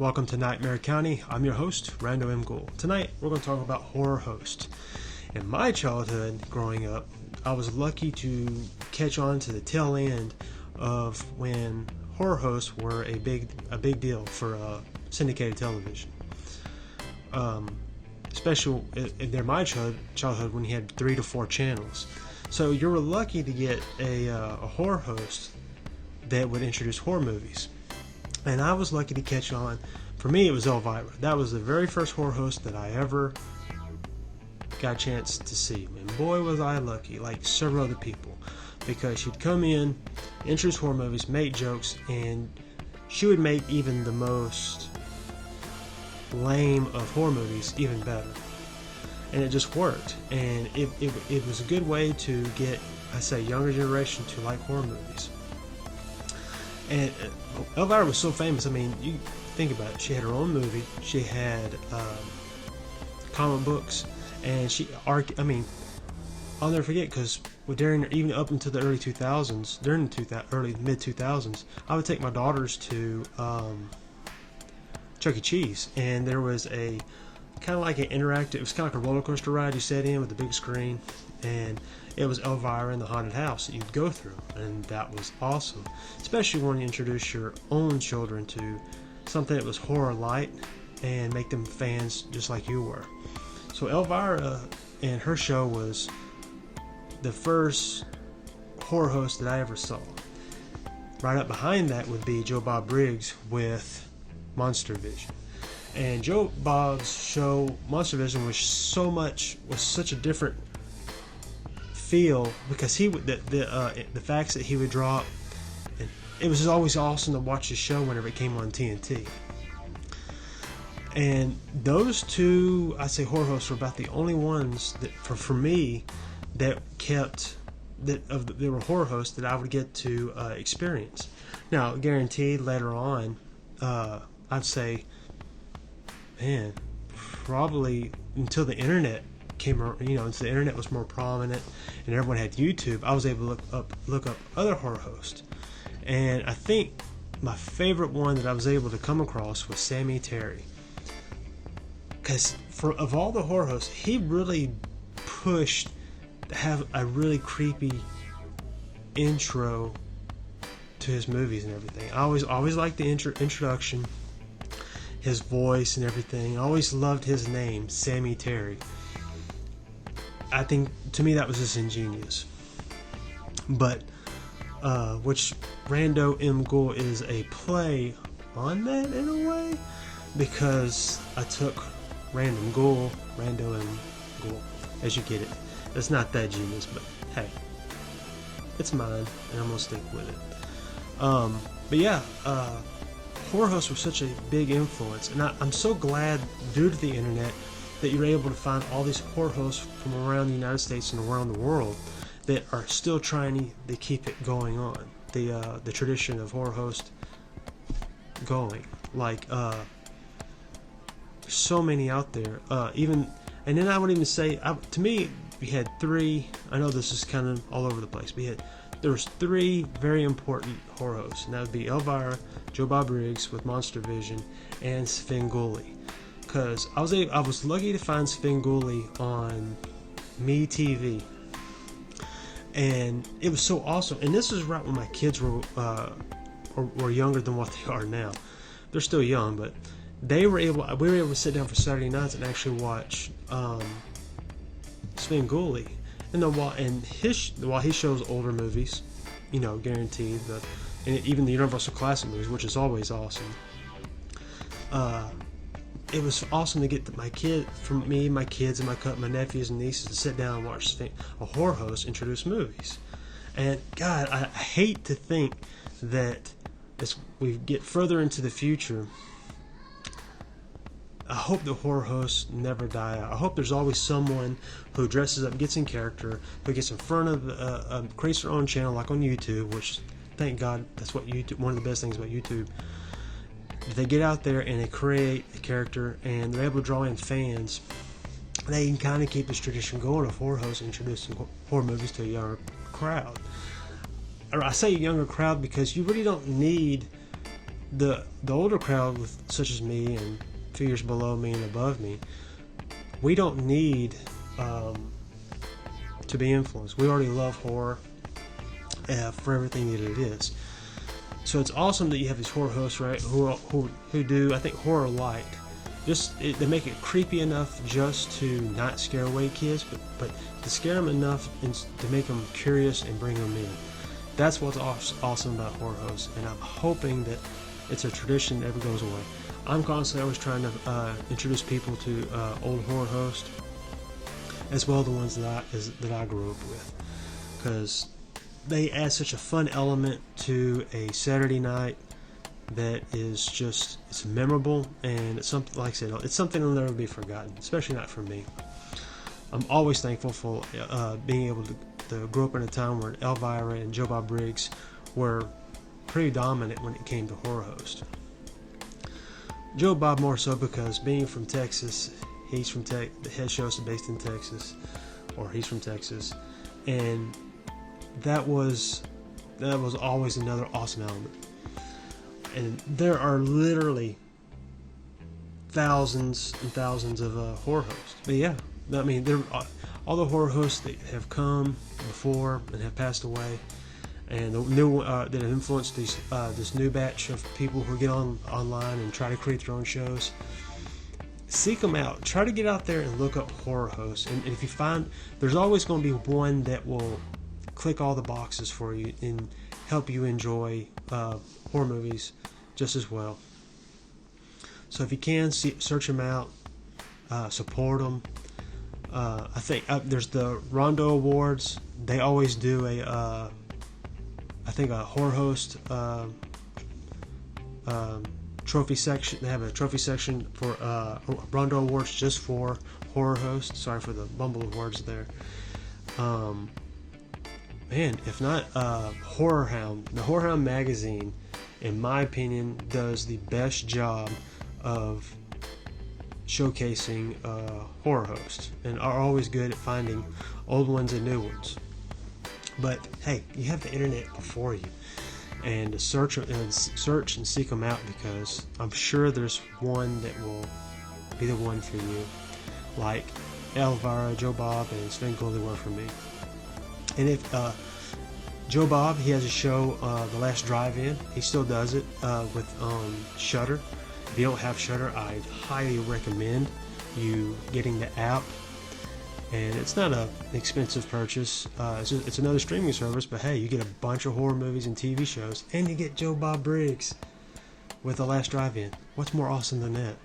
Welcome to Nightmare County. I'm your host, Rando M. Gould. Tonight, we're going to talk about Horror Host. In my childhood, growing up, I was lucky to catch on to the tail end of when horror hosts were a big deal for syndicated television. Especially in my childhood when you had 3 to 4 channels. So you were lucky to get a horror host that would introduce horror movies. And I was lucky to catch on. For me, it was Elvira. That was the very first horror host that I ever got a chance to see. And boy, was I lucky, like several other people. Because she'd come in, introduce horror movies, make jokes, and she would make even the most lame of horror movies even better. And it just worked. And it was a good way to get, younger generation to like horror movies. And Elvira was so famous. I mean, you think about it. She had her own movie. She had comic books, and I'll never forget because even up until the early 2000s, during the early mid 2000s, I would take my daughters to Chuck E. Cheese, and there was a kind of like an interactive. It was kind of like a roller coaster ride you sat in with a big screen, and it was Elvira in the haunted house that you'd go through, and that was awesome, especially when you introduce your own children to something that was horror light and make them fans just like you were. So Elvira and her show was the first horror host that I ever saw. Right up behind that would be Joe Bob Briggs with Monster Vision. And Joe Bob's show, Monster Vision, was such a different feel because the facts that he would drop, and it was always awesome to watch his show whenever it came on TNT. And those two, horror hosts were about the only ones that, for me, that they were horror hosts that I would get to experience. Now, guaranteed later on, I'd say, man, probably until the internet came around, until the internet was more prominent and everyone had YouTube, I was able to look up other horror hosts. And I think my favorite one that I was able to come across was Sammy Terry. Because of all the horror hosts, he really pushed to have a really creepy intro to his movies and everything. I always liked the introduction, his voice and everything. I always loved his name, Sammy Terry. I think, to me, that was just ingenious. But, which Rando M. Gould is a play on that in a way, because I took Rando M. Gould, as you get it. It's not that genius, but hey, it's mine, and I'm gonna stick with it. But yeah, horror hosts were such a big influence, and I'm so glad, due to the internet, that you're able to find all these horror hosts from around the United States and around the world that are still trying to keep it going on, the tradition of horror host going. Like, so many out there. And then I would even say, to me, we had 3. I know this is kind of all over the place. There was 3 very important horror hosts, and that would be Elvira, Joe Bob Briggs with Monster Vision, and Svengoolie. Because I was lucky to find Svengoolie on MeTV, and it was so awesome. And this was right when my kids were younger than what they are now. They're still young, but we were able to sit down for Saturday nights and actually watch Svengoolie. And then while he shows older movies, guaranteed, and even the Universal Classic movies, which is always awesome. It was awesome to get my kids, and my nephews and nieces, to sit down and watch a horror host introduce movies. And God, I hate to think that as we get further into the future, I hope the horror hosts never die out. I hope there's always someone who dresses up, gets in character, who gets in front of creates their own channel, like on YouTube, which, thank God, that's what YouTube. One of the best things about YouTube. They get out there and they create a character, and they're able to draw in fans. They can kind of keep this tradition going of horror hosts introducing horror movies to a younger crowd. Or I say younger crowd because you really don't need the older crowd, such as me and a few years below me and above me, we don't need to be influenced. We already love horror for everything that it is. So it's awesome that you have these horror hosts, right, who do, I think, horror light. They make it creepy enough just to not scare away kids, but to scare them enough and to make them curious and bring them in. That's what's awesome about horror hosts, and I'm hoping that it's a tradition that never goes away. I'm constantly always trying to introduce people to old horror hosts, as well as the ones that I grew up with, because they add such a fun element to a Saturday night that is just, it's memorable, and it's something, like I said, it's something that'll never be forgotten, especially not for me. I'm always thankful for being able to grow up in a time where Elvira and Joe Bob Briggs were pretty dominant when it came to horror host. Joe Bob more so because being from Texas, he's from the head show is based in Texas, or he's from Texas, and that was always another awesome element. And there are literally thousands and thousands of horror hosts. But yeah, I mean, all the horror hosts that have come before and have passed away, and the new that have influenced this new batch of people who get online and try to create their own shows. Seek them out. Try to get out there and look up horror hosts. And if you find, there's always going to be one that will click all the boxes for you and help you enjoy horror movies just as well. So if you can, search them out, support them. I think there's the Rondo Awards. They always do a horror host trophy section. They have a trophy section for Rondo Awards just for horror hosts. Sorry for the bumble of words there. Man, if not Horror Hound, the Horror Hound magazine, in my opinion, does the best job of showcasing horror hosts, and are always good at finding old ones and new ones. But hey, you have the internet before you, and search and seek them out, because I'm sure there's one that will be the one for you, like Elvira, Joe Bob, and Sven Gulli were for me. And if Joe Bob, he has a show, The Last Drive-In. He still does it with Shudder. If you don't have Shudder, I highly recommend you getting the app. And it's not an expensive purchase. It's another streaming service, but hey, you get a bunch of horror movies and TV shows, and you get Joe Bob Briggs with The Last Drive-In. What's more awesome than that?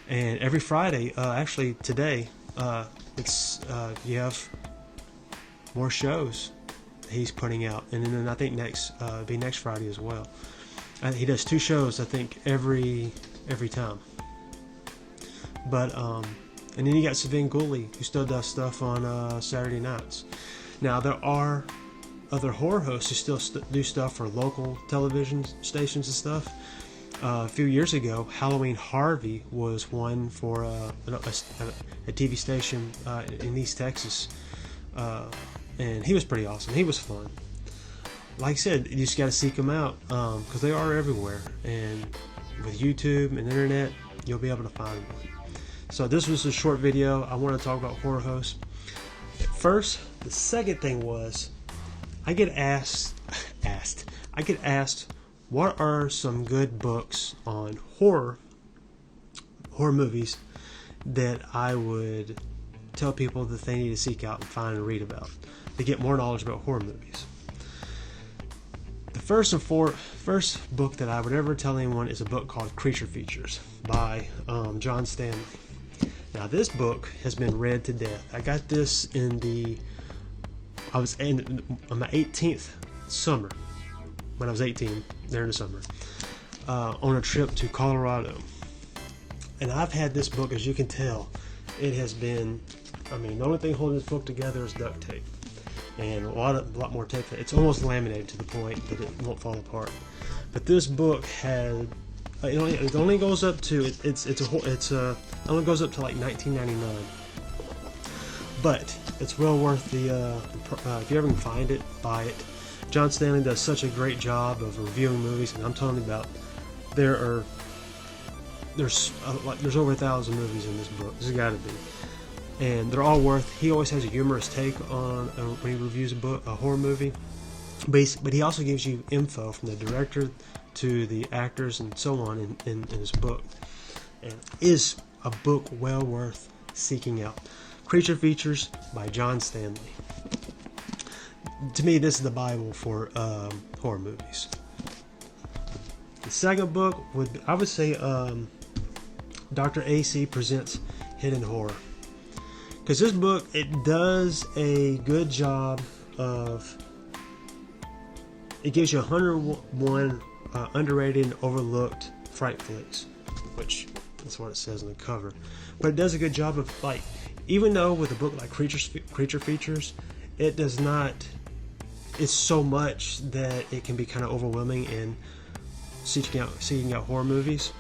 And every Friday, actually today, you have more shows he's putting out, and then I think next Friday as well. He does 2 shows, I think, every time. But and then you got Sven Gulli, who still does stuff on Saturday nights. Now there are other horror hosts who still do stuff for local television stations and stuff. A few years ago, Halloween Harvey was one for a TV station in East Texas. And he was pretty awesome. He was fun. Like I said, you just got to seek them out, because they are everywhere. And with YouTube and internet, you'll be able to find them. So this was a short video. I want to talk about horror hosts. First, the second thing was, I get asked, what are some good books on horror movies that I would tell people that they need to seek out and find and read about to get more knowledge about horror movies. The first book that I would ever tell anyone is a book called Creature Features by John Stanley. Now this book has been read to death. I got this on my 18th summer, when I was 18, there in the summer, on a trip to Colorado. And I've had this book, as you can tell, it has been, the only thing holding this book together is duct tape. And a lot more tape. It's almost laminated to the point that it won't fall apart. But this book had, it only goes up to, it only goes up to like $19.99. But it's well worth if you ever can find it, buy it. John Stanley does such a great job of reviewing movies, and I'm talking about there's over 1,000 movies in this book. There's got to be, and they're all worth. He always has a humorous take on when he reviews a horror movie, but he also gives you info from the director to the actors and so on in his book, and is a book well worth seeking out. Creature Features by John Stanley. To me, this is the Bible for horror movies. The second book I would say Dr. A.C. Presents Hidden Horror, because this book, it does a good job of, it gives you 101 underrated and overlooked fright flicks, which that's what it says on the cover. But it does a good job of, like, even though with a book like Creature Features, it does not, it's so much that it can be kind of overwhelming in seeking out horror movies.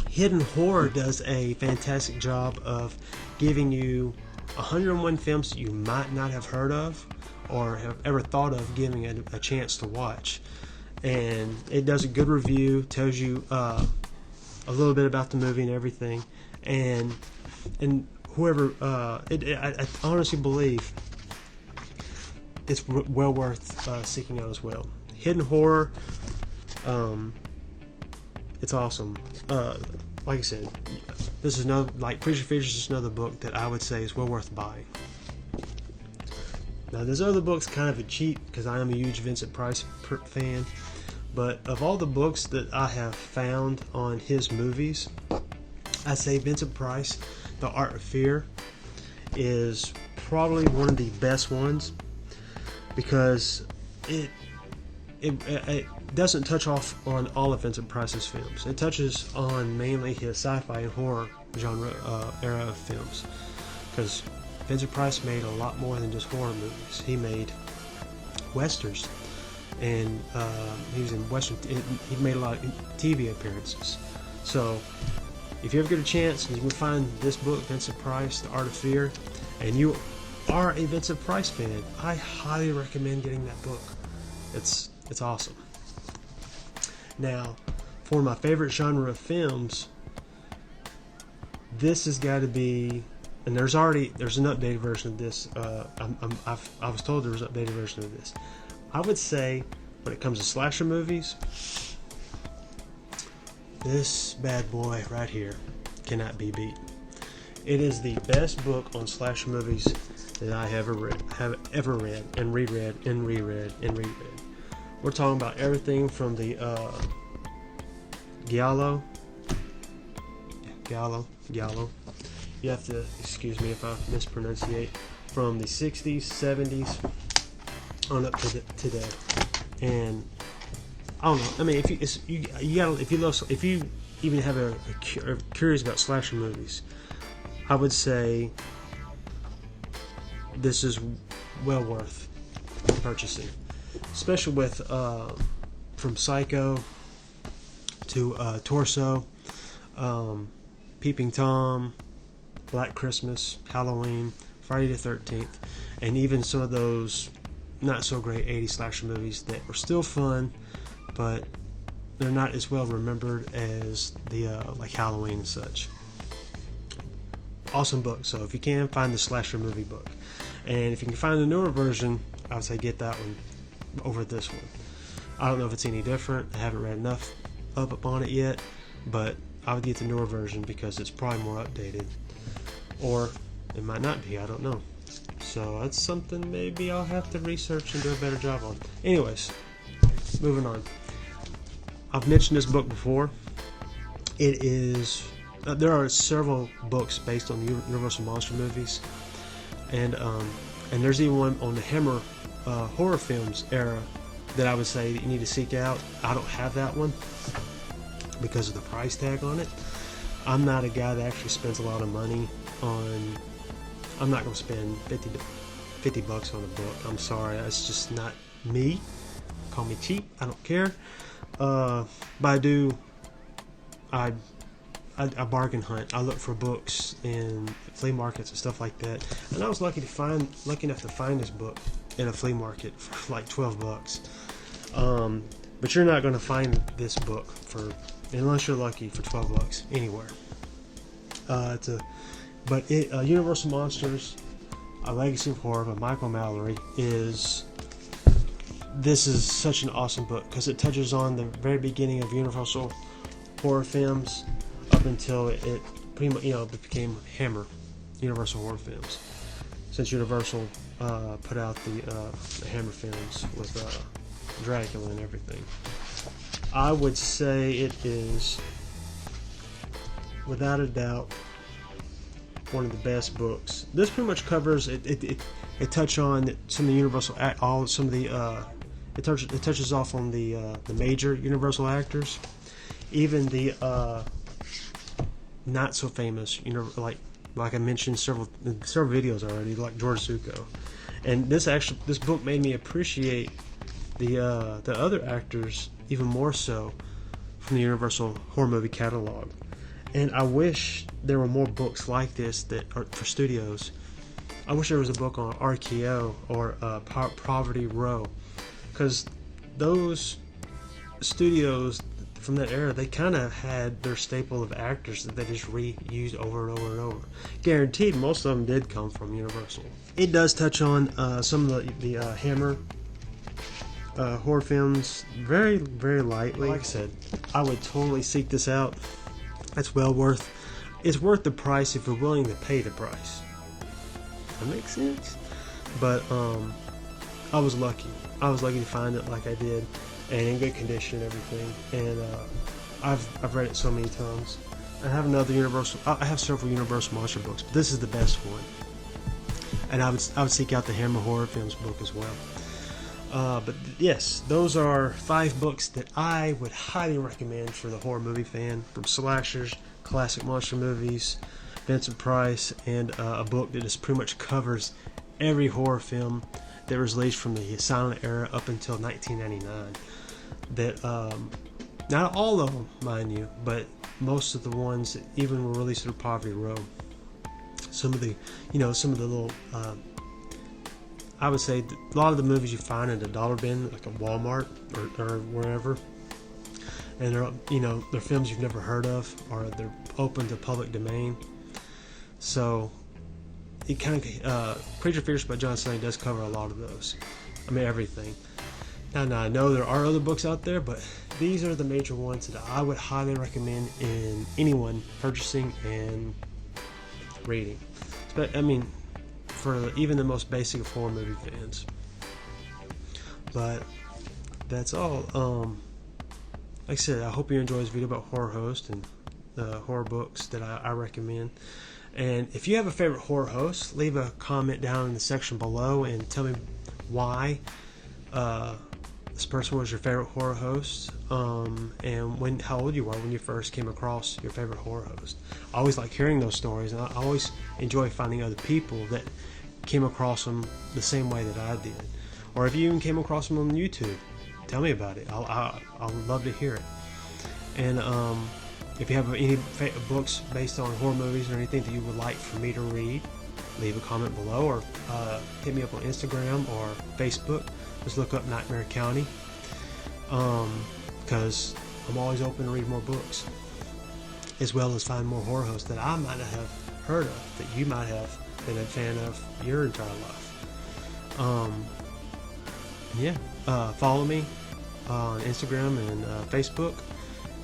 Hidden Horror does a fantastic job of giving you 101 films that you might not have heard of or have ever thought of giving a chance to watch. And it does a good review, tells you a little bit about the movie and everything. And whoever, I honestly believe it's well worth seeking out as well. Hidden Horror, it's awesome. Like I said, this is like Creature Features is another book that I would say is well worth buying. Now, this other book's kind of a cheat because I am a huge Vincent Price fan, but of all the books that I have found on his movies, I say Vincent Price, The Art of Fear, is probably one of the best ones, because it doesn't touch off on all of Vincent Price's films. It touches on mainly his sci-fi and horror genre era of films, because Vincent Price made a lot more than just horror movies. He made westerns, and he was in western. He made a lot of TV appearances. So, if you ever get a chance and you can find this book, Vincent Price, The Art of Fear, and you are a Vincent Price fan, I highly recommend getting that book. It's awesome. Now, for my favorite genre of films, this has got to be, and there's an updated version of this. I was told there was an updated version of this. I would say, when it comes to slasher movies, this bad boy right here cannot be beat. It is the best book on slasher movies that I have ever read and reread and reread and reread. We're talking about everything from the Giallo. You have to excuse me if I mispronunciate. From the 60s, 70s, on up to today. And I don't know. I mean, if you even have are curious about slasher movies, I would say this is well worth purchasing, especially with from Psycho to Torso, Peeping Tom, Black Christmas, Halloween, Friday the 13th, and even some of those not so great 80s slasher movies that were still fun, but they're not as well remembered as the like Halloween and such. Awesome book. So if you can, find the slasher movie book, and if you can find the newer version, I would say get that one over this one. I don't know if it's any different. I haven't read enough up on it yet, but I would get the newer version because it's probably more updated, or it might not be. I don't know. So that's something maybe I'll have to research and do a better job on. Anyways, moving on. I've mentioned this book before. It is there are several books based on Universal Monster movies, and there's even one on the Hammer horror films era that I would say that you need to seek out. I don't have that one because of the price tag on it. I'm not a guy that actually spends a lot of money on. I'm not going to spend $50 on a book. I'm sorry, that's just not me. Call me cheap. I don't care. But I bargain hunt. I look for books in flea markets and stuff like that. And I was lucky enough to find this book in a flea market for like $12. But you're not going to find this book unless you're lucky, for $12 anywhere. Universal Monsters: A Legacy of Horror by Michael Mallory is such an awesome book because it touches on the very beginning of Universal horror films up until it pretty much it became Universal Horror Films, since Universal put out the Hammer films with Dracula and everything. I would say it is, without a doubt, one of the best books. This pretty much covers it touches on some of the Universal it touches off on the major Universal actors, even the not so famous, like I mentioned several videos already, like George Zuko. And this book made me appreciate the other actors even more so from the Universal horror movie catalog. And I wish there were more books like this that are for studios. I wish there was a book on RKO or Poverty Row, because those studios from that era, they kind of had their staple of actors that they just reused over and over and over. Guaranteed, most of them did come from Universal. It does touch on some of the Hammer horror films very, very lightly. Like I said, I would totally seek this out. It's it's worth the price if you're willing to pay the price. That makes sense. But I was lucky. I was lucky to find it like I did, and in good condition and everything. And I've read it so many times. I have several Universal Monster books, but this is the best one. And I would seek out the Hammer Horror Films book as well. But yes, those are 5 books that I would highly recommend for the horror movie fan, from slashers, classic monster movies, Vincent Price, and a book that just pretty much covers every horror film that was released from the silent era up until 1999. That not all of them, mind you, but most of the ones that even were released through Poverty Row. Some of the little I would say a lot of the movies you find in the dollar bin, like a Walmart or wherever, and they're films you've never heard of, or they're open to public domain. So it kind of Creature Fears by John Stanley does cover a lot of those. I mean, everything. Now I know there are other books out there, but these are the major ones that I would highly recommend in anyone purchasing and reading. But I mean, for even the most basic of horror movie fans. But that's all. Like I said, I hope you enjoy this video about Horror Host and horror books that I recommend. And if you have a favorite horror host, leave a comment down in the section below and tell me why this person was your favorite horror host, and how old you were when you first came across your favorite horror host. I always like hearing those stories, and I always enjoy finding other people that came across them the same way that I did. Or if you even came across them on YouTube, tell me about it. I'll love to hear it. And if you have any books based on horror movies or anything that you would like for me to read, leave a comment below, or hit me up on Instagram or Facebook. Just look up Nightmare County, because I'm always open to read more books, as well as find more horror hosts that I might not have heard of, that you might have been a fan of your entire life. Follow me on Instagram and Facebook.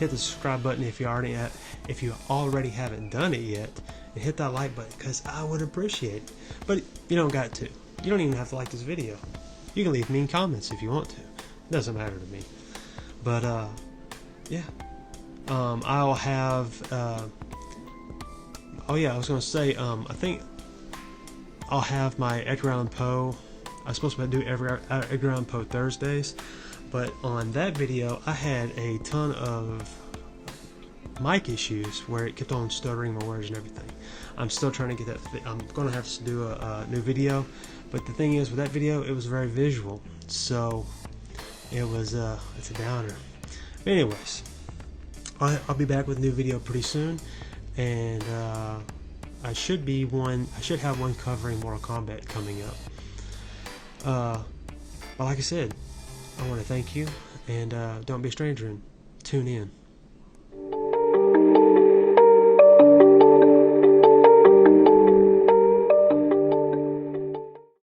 Hit the subscribe button if you already haven't done it yet, and hit that like button, because I would appreciate it. But you don't got to. You don't even have to like this video. You can leave mean comments if you want to. It doesn't matter to me. But I'll have I was going to say, I think I'll have my Edgar Allan Poe. I was supposed to do Edgar Allan Poe Thursdays, but on that video I had a ton of mic issues where it kept on stuttering my words and everything. I'm still trying to get that. I'm going to have to do a new video, but the thing is, with that video, it was very visual, so it was it's a downer. But anyways, I'll be back with a new video pretty soon, and I should have one covering Mortal Kombat coming up. But like I said, I want to thank you, and don't be a stranger and tune in.